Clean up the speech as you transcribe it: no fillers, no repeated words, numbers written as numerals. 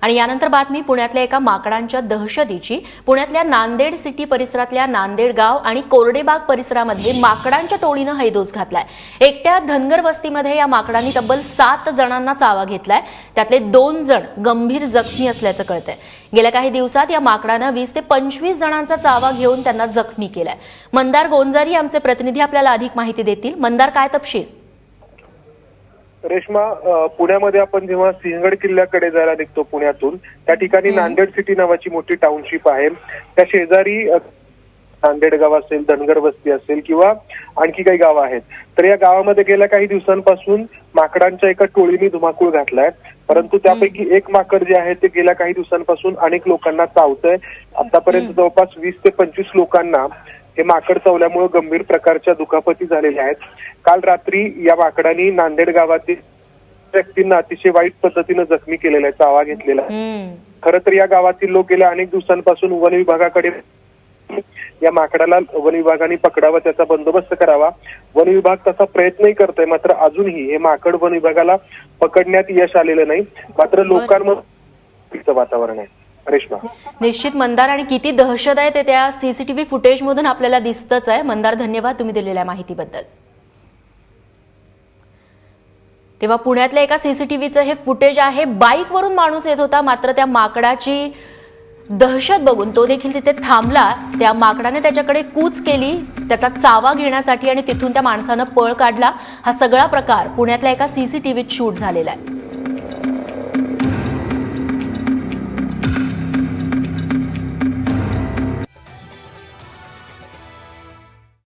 आणि यानंतर बातमी पुण्यातल्या एका माकडांच्या दहशतीची। पुण्यातल्या नांदेड सिटी परिसरातल्या नांदेड गाव आणि कोरडेबाग परिसरामध्ये माकडांच्या टोळीनं हैदोस घातलाय। एकट्या धनगर वस्तीमध्ये या माकडांनी तब्बल 7 जणांना चावा घेतलाय। त्यातले 2 जण गंभीर जखमी असल्याचं कळतंय। गेल्या काही दिवसात या माकडानं 20 ते 25 जणांचा चावा घेऊन त्यांना जखमी केलाय। मंदार गोंजारी आमचे प्रतिनिधी आपल्याला अधिक माहिती देतील। मंदार, काय तपशील? रेश्मा, पुण्यामध्ये आपण जेव्हा सिंहगड किल्ल्याकडे जायला निघतो पुण्यातून, त्या ठिकाणी नांदेड सिटी नावाची मोठी टाउनशिप आहे। त्या शेजारी नांदेड गाव असेल, धनगर वस्ती असेल किंवा आणखी काही गावं आहेत। तर या गावामध्ये गेल्या काही दिवसांपासून माकडांच्या एका टोळीने धुमाकूळ घातलाय। परंतु त्यापैकी एक माकड जे आहे ते गेल्या काही दिवसांपासून अनेक लोकांना चावतंय। आतापर्यंत जवळपास 20 ते 25 लोकांना हे माकड चावल्यामुळे गंभीर प्रकारच्या दुखापती झालेल्या आहेत। काल रात्री या माकडांनी नांदेड गावातील व्यक्तींना अतिशय वाईट पद्धतीने जखमी केलेला आहे, चावा घेतलेला आहे। खरं तर या गावातील लोक गेल्या अनेक दिवसांपासून वन विभागाकडे या माकडाला वन विभागाने पकडावा, त्याचा बंदोबस्त करावा। वन विभाग तसा प्रयत्नही करतोय, मात्र अजूनही हे माकड वन विभागाला पकडण्यात यश आलेलं नाही। मात्र लोकांमध्ये वातावरण आहे। रेश्मा, निश्चित मंदार, आणि किती दहशत आहे ते त्या सीसीटीव्ही फुटेज मधून आपल्याला दिसतच आहे। मंदार, धन्यवाद तुम्ही दिलेल्या माहितीबद्दल। तेव्हा पुण्यातल्या एका सीसीटीव्हीचं हे फुटेज आहे। बाईकवरून माणूस येत होता, मात्र त्या माकडाची दहशत बघून तो देखील तिथे थांबला। त्या माकडाने त्याच्याकडे कूच केली त्याचा चावा घेण्यासाठी आणि तिथून त्या माणसानं पळ काढला। हा सगळा प्रकार पुण्यातल्या एका सीसीटीव्हीत शूट झालेला आहे।